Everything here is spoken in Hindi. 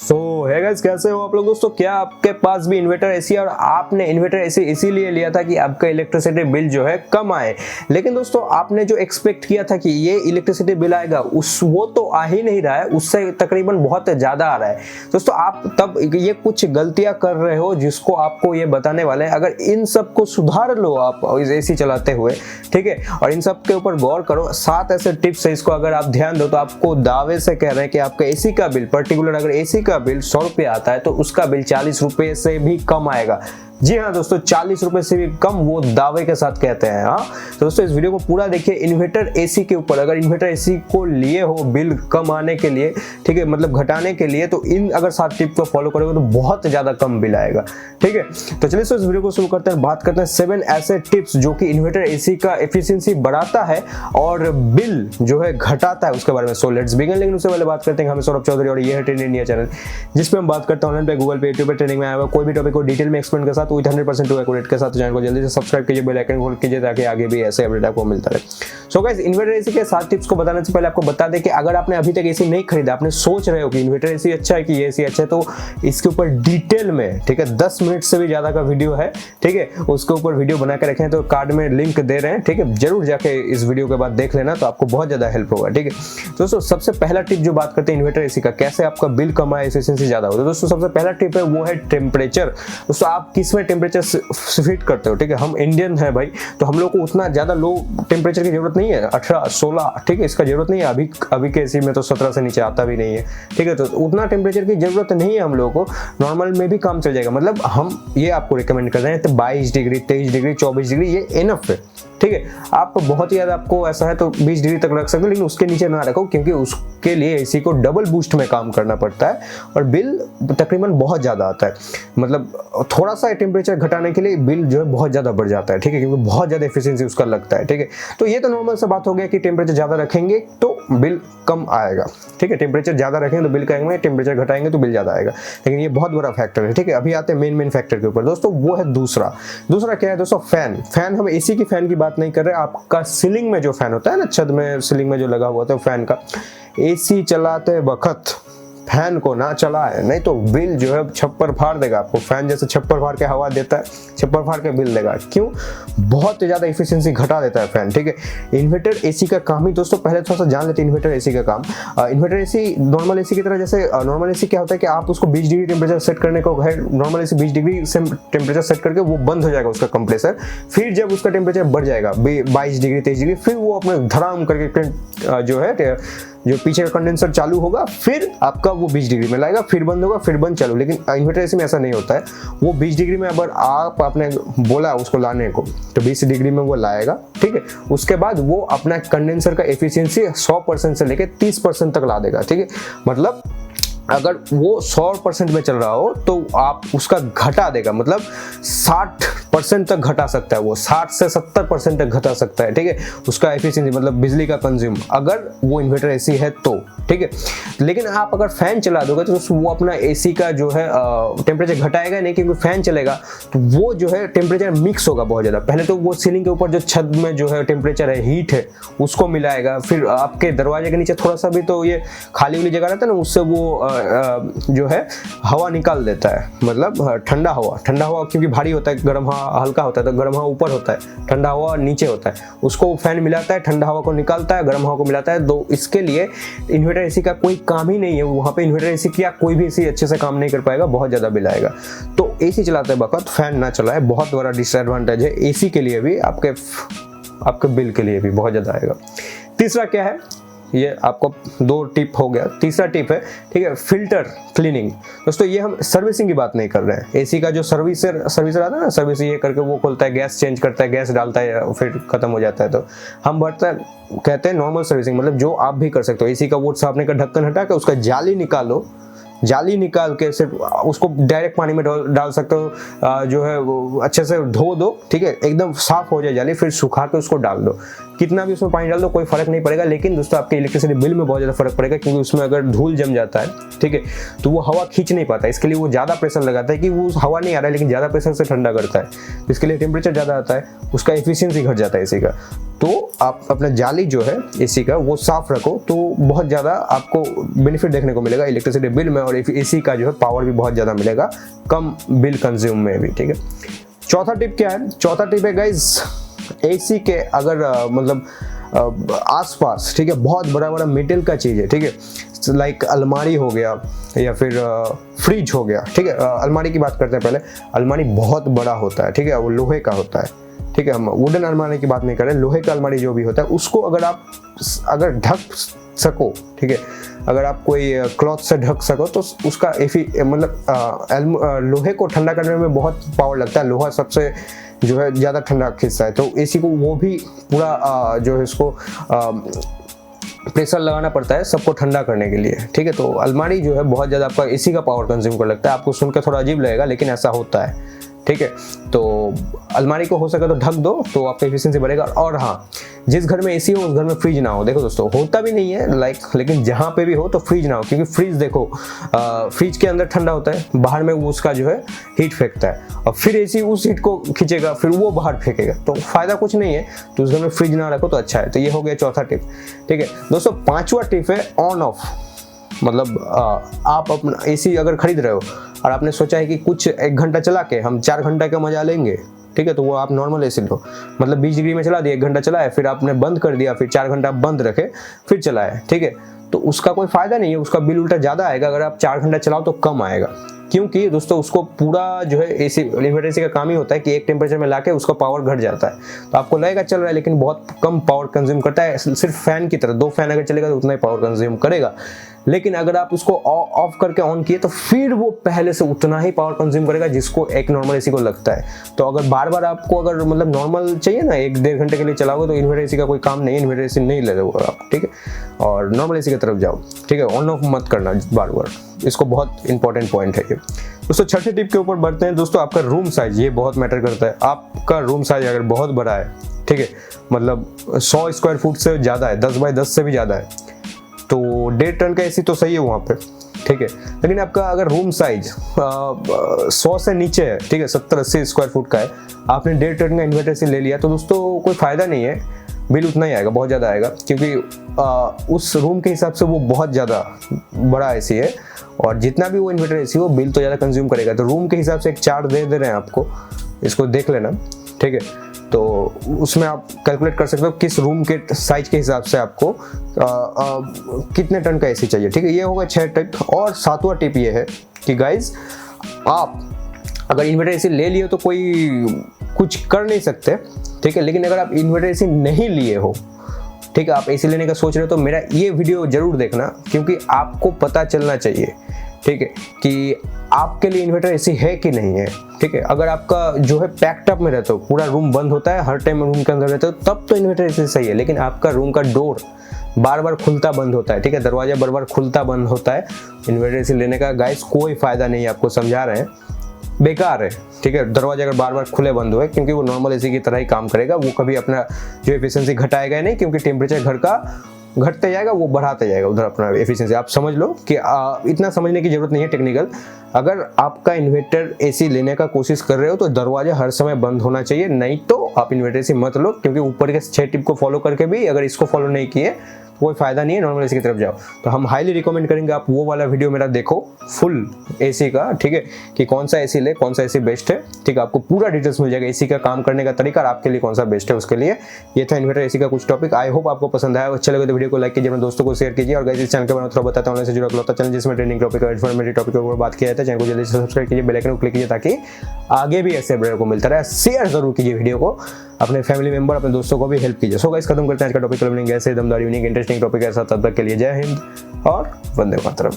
सो है गाइस, कैसे हो आप लोग दोस्तों। क्या आपके पास भी इन्वर्टर एसी और आपने इन्वर्टर एसी इसीलिए लिया था कि आपका इलेक्ट्रिसिटी बिल जो है कम आए, लेकिन दोस्तों आपने जो एक्सपेक्ट किया था कि ये इलेक्ट्रिसिटी बिल आएगा वो तो आ ही नहीं रहा है, उससे तकरीबन बहुत ज्यादा आ रहा है। दोस्तों आप तब ये कुछ गलतियां कर रहे हो जिसको आपको ये बताने वाले हैं। अगर इन सब को सुधार लो आप इस एसी चलाते हुए, ठीक है, और इन सब के ऊपर गौर करो, 7 ऐसे टिप्स है, इसको अगर आप ध्यान दो तो आपको दावे से कह रहे हैं कि आपका एसी का बिल, पर्टिकुलर अगर एसी का बिल 100 रुपये आता है तो उसका बिल 40 रुपये से भी कम आएगा। जी हाँ दोस्तों, 40 रुपए से भी कम, वो दावे के साथ कहते हैं। हाँ तो दोस्तों इस वीडियो को पूरा देखिए इन्वर्टर एसी के ऊपर। अगर इन्वर्टर एसी को लिए हो बिल कम आने के लिए, ठीक है, मतलब घटाने के लिए, तो इन अगर 7 टिप को फॉलो करोगे तो बहुत ज्यादा कम बिल आएगा। ठीक है, तो चलिए इस वीडियो को शुरू करते हैं। बात करते हैं 7 ऐसे टिप्स जो कि इन्वर्टर एसी का एफिशिएंसी बढ़ाता है और बिल जो है घटाता है, उसके बारे में। So let's begin. लेकिन उससे पहले बात करते हैं, हमें सौरभ चौधरी और ये है ट्रेंड इंडिया चैनल, जिसमें हम बात करते हैं ऑनलाइन पे, गूगल पे, यूट्यूब पे ट्रेनिंग में आया हुआ कोई भी टॉपिक को डिटेल में एक्सप्लेन के साथ विद 100% टू एक्यूरेट के साथ। चैनल को जल्दी से सब्सक्राइब कीजिए, बेल आइकन खोल कीजिए ताकि आगे भी ऐसे अपडेट आपको मिलता रहे। सो गाइस, इन्वर्टर एसी के 7 टिप्स को बताने से पहले आपको बता दें कि अगर आपने अभी तक एसी नहीं खरीदा, आपने सोच रहे हो कि इन्वर्टर एसी अच्छा है कि ये एसी अच्छा है, तो इसके ऊपर डिटेल में, ठीक है, 10 मिनट से भी ज्यादा का वीडियो है, ठीक है, उसके ऊपर वीडियो बना के रखे हैं, तो कार्ड में लिंक दे रहे हैं, ठीक है, जरूर जाके इस वीडियो के बाद देख लेना, तो आपको बहुत ज्यादा हेल्प होगा। ठीक है दोस्तों, सबसे पहला टिप जो बात करते हैं इन्वर्टर एसी का, कैसे आपका बिल कम आए, एफिशिएंसी ज्यादा हो। तो दोस्तों सबसे पहला टिप है वो है टेम्परेचर। दोस्तों आप किस में टेम्परेचर फिट करते हो, ठीक है, हम इंडियन है भाई, तो हम लोग को उतना ज्यादा लो टेम्परेचर की जरूरत नहीं है, 18 16, ठीक है, इसका जरूरत नहीं है। अभी के एसी में तो 17 से नीचे आता भी नहीं है, ठीक है, तो उतना टेम्परेचर की जरूरत नहीं है हम लोगों को, नॉर्मल में भी काम चल जाएगा। मतलब हम ये आपको रिकमेंड कर रहे हैं तो 22 डिग्री, 23 डिग्री, 24 डिग्री ये इनफ है। ठीक है, आप बहुत ही ज्यादा आपको ऐसा है तो 20 डिग्री तक रख सकते हो, लेकिन उसके नीचे ना रखो, क्योंकि उसके लिए एसी को डबल बूस्ट में काम करना पड़ता है और बिल तकरीबन बहुत ज्यादा आता है। मतलब थोड़ा सा टेम्परेचर घटाने के लिए बिल जो है बहुत ज्यादा बढ़ जाता है, ठीक है, क्योंकि बहुत ज्यादा एफिशिएंसी उसका लगता है। ठीक है, तो ये तो नॉर्मल सा बात हो गया कि टेम्परेचर ज्यादा रखेंगे तो बिल कम आएगा। ठीक है, टेम्परेचर ज्यादा रखेंगे तो बिल कम आएगा, टेम्परेचर घटाएंगे तो बिल ज्यादा आएगा, लेकिन ये बहुत बड़ा फैक्टर है। ठीक है, अभी आते हैं मेन फैक्टर के ऊपर दोस्तों, वो है दूसरा क्या है दोस्तों, फैन। हम एसी की फैन की बात नहीं कर रहे, आपका सीलिंग में जो फैन होता है ना, छत में सीलिंग में जो लगा हुआ होता है फैन का, एसी चलाते वक्त फैन को ना चलाए, नहीं तो बिल जो है छप्पर फाड़ देगा आपको। फैन जैसे छप्पर फाड़ के हवा देता है, छप्पर फाड़ के बिल देगा। क्यों? बहुत ज्यादा एफिशिएंसी घटा देता है फैन। ठीक है, इन्वर्टर एसी का काम ही दोस्तों, पहले थोड़ा सा जान लेते हैं इन्वर्टर एसी का काम। इन्वर्टर एसी नॉर्मल एसी की तरह, जैसे नॉर्मल एसी क्या होता है कि आप उसको 20 डिग्री टेम्परेचर सेट करने को है, नॉर्मल एसी 20 डिग्री से टेम्परेचर सेट करके वो बंद हो जाएगा उसका कंप्रेसर। फिर जब उसका टेम्परेचर बढ़ जाएगा 22 डिग्री, 23 डिग्री, फिर वो अपने धड़ाम करके जो है, जो पीछे का कंडेंसर चालू होगा, फिर आपका वो 20 डिग्री में लाएगा, फिर बंद होगा, फिर बंद चालू। लेकिन इन्वर्टर एसी में ऐसा नहीं होता है, वो 20 डिग्री में अगर आपने बोला उसको लाने को तो 20 डिग्री में वो लाएगा। ठीक है, उसके बाद वो अपना कंडेंसर का एफिशिएंसी 100% से लेके 30% तक ला देगा। ठीक है, मतलब अगर वो 100% में चल रहा हो तो आप उसका घटा देगा, मतलब 60% तक घटा सकता है, वो 60 से 70% तक घटा सकता है। ठीक है, उसका एफिशिएंसी मतलब बिजली का कंज्यूम, अगर वो इन्वर्टर एसी है तो। ठीक है, लेकिन आप अगर फैन चला दोगे तो वो अपना एसी का जो है टेम्परेचर घटाएगा नहीं, क्योंकि फैन चलेगा तो वो जो है टेम्परेचर मिक्स होगा बहुत ज्यादा। पहले तो वो सीलिंग के ऊपर जो छत में जो है टेम्परेचर है, हीट है, उसको मिलाएगा, फिर आपके दरवाजे के नीचे थोड़ा सा भी तो ये खाली वाली जगह रहता है ना, उससे वो जो है हवा निकाल देता है, मतलब ठंडा हवा, क्योंकि भारी होता है, गर्म हवा हल्का होता है, तो गर्म हवा ऊपर होता है, ठंडा हवा नीचे होता है, उसको फैन मिलाता है, ठंडा हवा को निकालता है, गर्म हवा को मिलाता है। तो इसके लिए इन्वर्टर एसी का कोई काम ही नहीं है, वहां पे इन्वर्टर एसी किया कोई भी एसी अच्छे से काम नहीं कर पाएगा, बहुत ज्यादा बिल आएगा। तो एसी चलाते वक्त फैन ना चलाए, बहुत बड़ा डिसएडवांटेज है एसी के लिए भी, आपके बिल के लिए भी बहुत ज्यादा आएगा। तीसरा क्या है, ये आपको 2 टिप हो गया, तीसरा टिप है, ठीक है, फिल्टर क्लीनिंग। दोस्तों ये हम सर्विसिंग की बात नहीं कर रहे हैं, एसी का जो सर्विसर आता है ना, सर्विस ये करके वो खोलता है, गैस चेंज करता है, गैस डालता है, फिर खत्म हो जाता है, तो हम कहते हैं नॉर्मल सर्विसिंग, मतलब जो आप भी कर सकते हो। एसी का वो सामने का ढक्कन हटा के उसका जाली निकालो, जाली निकाल के सिर्फ उसको डायरेक्ट पानी में डाल सकते हो, जो है वो अच्छे से धो दो, ठीक है, एकदम साफ हो जाए जाली, फिर सुखा के उसको डाल दो। कितना भी उसमें पानी डाल दो कोई फर्क नहीं पड़ेगा, लेकिन दोस्तों आपके इलेक्ट्रिसिटी बिल में बहुत ज्यादा फर्क पड़ेगा, क्योंकि उसमें अगर धूल जम जाता है, ठीक है, तो वो हवा खींच नहीं पाता। इसके लिए वो ज्यादा प्रेशर लगाता है कि वो हवा नहीं आ रहा है, लेकिन ज्यादा प्रेशर से ठंडा करता है, इसके लिए टेम्परेचर ज्यादा आता है, उसका एफिशिएंसी घट जाता है एसी का। तो आप अपना जाली जो है एसी का वो साफ रखो, तो बहुत ज्यादा आपको बेनिफिट देखने को मिलेगा इलेक्ट्रिसिटी बिल में, और और एसी का जो है पावर भी बहुत ज़्यादा मिलेगा कम बिल कंज्यूम में भी, ठीक है। चौथा टिप क्या है? चौथा टिप है गाइज, एसी के अगर मतलब आसपास, ठीक है, बहुत बड़ा बड़ा मेटल का चीज़ है, ठीक है, लाइक अलमारी हो गया या फिर फ्रिज हो गया, ठीक है। अलमारी की बात करते हैं पहले। अलमारी बहुत बड़ा होता है, ठीक है, वो लोहे का होता है, ठीक है। हम वुडन अलमारी की बात नहीं कर रहे, लोहे का अलमारी जो भी होता है उसको अगर ढक सको, ठीक है, अगर आप कोई क्लॉथ से ढक सको तो उसका मतलब लोहे को ठंडा करने में बहुत पावर लगता है। लोहा सबसे जो है ज़्यादा ठंडा खींचता है, तो एसी को वो भी पूरा जो है इसको प्रेशर लगाना पड़ता है सबको ठंडा करने के लिए, ठीक है। तो अलमारी जो है बहुत ज़्यादा आपका एसी का पावर कंज्यूम कर लगता है। आपको सुनकर थोड़ा अजीब लगेगा लेकिन ऐसा होता है, ठीक है। तो अलमारी को हो सके तो ढक दो तो आपका एफिशिएंसी बढ़ेगा। और हाँ, जिस घर में एसी हो उस घर में फ्रिज ना हो। देखो दोस्तों, होता भी नहीं है लेकिन जहाँ पे भी हो तो फ्रिज ना हो, क्योंकि फ्रिज देखो फ्रिज के अंदर ठंडा होता है, बाहर में वो उसका जो है हीट फेंकता है और फिर एसी उस हीट को खींचेगा, फिर वो बाहर फेंकेगा, तो फायदा कुछ नहीं है। तो उस घर में फ्रिज ना रखो तो अच्छा है। तो ये हो गया चौथा टिप, ठीक है दोस्तों। पांचवा टिप है ऑन ऑफ। मतलब आप अपना एसी अगर खरीद रहे हो और आपने सोचा है कि कुछ 1 घंटा चला के हम 4 घंटा का मजा लेंगे, ठीक है, तो वो आप नॉर्मल एसी लो। मतलब 20 डिग्री में चला दिया, 1 घंटा चलाए, फिर आपने बंद कर दिया, फिर 4 घंटा बंद रखे, फिर चलाए, ठीक है, तो उसका कोई फायदा नहीं है। उसका बिल उल्टा ज़्यादा आएगा। अगर आप 4 घंटा चलाओ तो कम आएगा, क्योंकि दोस्तों उसको पूरा जो है एसी इन्वर्टर एसी का काम ही होता है कि एक टेम्परेचर में लाके उसका पावर घट जाता है। तो आपको लगेगा चल रहा है लेकिन बहुत कम पावर कंज्यूम करता है। सिर्फ फैन की तरह 2 फैन अगर चलेगा तो उतना ही पावर कंज्यूम करेगा। लेकिन अगर आप उसको ऑफ करके ऑन किए तो फिर वो पहले से उतना ही पावर कंज्यूम करेगा जिसको एक नॉर्मल एसी को लगता है। तो अगर बार बार आपको अगर मतलब नॉर्मल चाहिए ना 1-1.5 घंटे के लिए चलाओगे तो इन्वर्टर एसी का कोई काम नहीं है। इन्वर्टर एसी नहीं ले रहे आप, ठीक है, और नॉर्मल एसी की तरफ जाओ, ठीक है। ऑन ऑफ मत करना बार बार, इसको बहुत इंपॉर्टेंट पॉइंट है ये दोस्तों। छठे टिप के ऊपर बढ़ते हैं दोस्तों। आपका रूम साइज, ये बहुत मैटर करता है। आपका रूम साइज अगर बहुत बड़ा है, ठीक है, मतलब 100 स्क्वायर फुट से ज़्यादा है, 10 बाय 10 से भी ज़्यादा है, तो 1.5 टन का एसी तो सही है वहाँ पे, ठीक है। लेकिन आपका अगर रूम साइज 100 से नीचे है, ठीक है, 70-80 स्क्वायर फुट का है, आपने 1.5 टन का इन्वर्टर एसी ले लिया तो दोस्तों कोई फ़ायदा नहीं है। बिल उतना ही आएगा, बहुत ज़्यादा आएगा, क्योंकि उस रूम के हिसाब से वो बहुत ज़्यादा बड़ा एसी है और जितना भी वो इन्वर्टर एसी हो बिल तो ज़्यादा कंज्यूम करेगा। तो रूम के हिसाब से एक चार्ट दे रहे हैं आपको, इसको देख लेना, ठीक है। तो उसमें आप कैलकुलेट कर सकते हो किस रूम के साइज के हिसाब से आपको कितने टन का एसी चाहिए, ठीक है। ये होगा 6 टिप। और 7वां टिप ये है कि गाइज, आप अगर इन्वर्टर एसी ले लिए तो कोई कुछ कर नहीं सकते, ठीक है। लेकिन अगर आप इन्वर्टर एसी नहीं लिए हो, ठीक है, आप एसी लेने का सोच रहे हो तो मेरा ये वीडियो जरूर देखना, क्योंकि आपको पता चलना चाहिए, ठीक है, कि आपके लिए इन्वर्टर एसी है कि नहीं है, ठीक है। अगर आपका जो है पैक्ड अप में रहते हो, पूरा रूम बंद होता है, हर टाइम रूम के अंदर रहते हो, तब तो इन्वर्टर एसी सही है। लेकिन आपका रूम का डोर बार बार खुलता बंद होता है, ठीक है, दरवाजा बार बार खुलता बंद होता है, इन्वर्टर एसी लेने का गाइस कोई फायदा नहीं है। आपको समझा रहे हैं, बेकार है, ठीक है। दरवाजा अगर बार बार खुले बंद हुए, क्योंकि वो नॉर्मल एसी की तरह ही काम करेगा, वो कभी अपना जो एफिशिएंसी घटाएगा नहीं, क्योंकि टेम्परेचर घर का घटते जाएगा, वो बढ़ाते जाएगा उधर अपना एफिशिएंसी। आप समझ लो कि इतना समझने की जरूरत नहीं है टेक्निकल। अगर आपका इन्वर्टर एसी लेने का कोशिश कर रहे हो तो दरवाजा हर समय बंद होना चाहिए, नहीं तो आप इन्वर्टर एसी मत लो, क्योंकि ऊपर के 6 टिप को फॉलो करके भी अगर इसको फॉलो नहीं किए कोई फायदा नहीं है, नॉर्मल एसी की तरफ जाओ। तो हम हाईली रिकमेंड करेंगे आप वो वाला वीडियो मेरा देखो फुल एसी का, ठीक है, कि कौन सा एसी ले, कौन सा एसी बेस्ट है, ठीक है। आपको पूरा डिटेल्स मिल जाएगा एसी का काम करने का तरीका और आपके लिए कौन सा बेस्ट है उसके लिए। ये था इन्वर्टर एसी का कुछ टॉपिक। आई होप आपको पसंद आया। अच्छा लगे तो वीडियो को लाइक कीजिए, अपने दोस्तों को शेयर कीजिए। और गाइस, इस चैनल के बारे में थोड़ा बताता हूं, ऑनलाइन से जुड़ा इकलौता चैनल जिसमें ट्रेंडिंग टॉपिक और इन्फॉर्मेटिव टॉपिक के ऊपर बात किया जाता है। चैनल को जल्दी से सब्सक्राइब कीजिए, बेल आइकन को क्लिक कीजिए, ताकि आगे भी ऐसे वीडियो को मिलता रहे। शेयर जरूर कीजिए वीडियो को, अपने फैमिली मेंबर, अपने दोस्तों को भी हेल्प कीजिए। सो गाइस, खत्म करते हैं आज का टॉपिक। ऐसे दमदार यूनिक इंटरेस्टिंग टॉपिक ऐसा, तब तक के लिए जय हिंद और वंदे मातरम।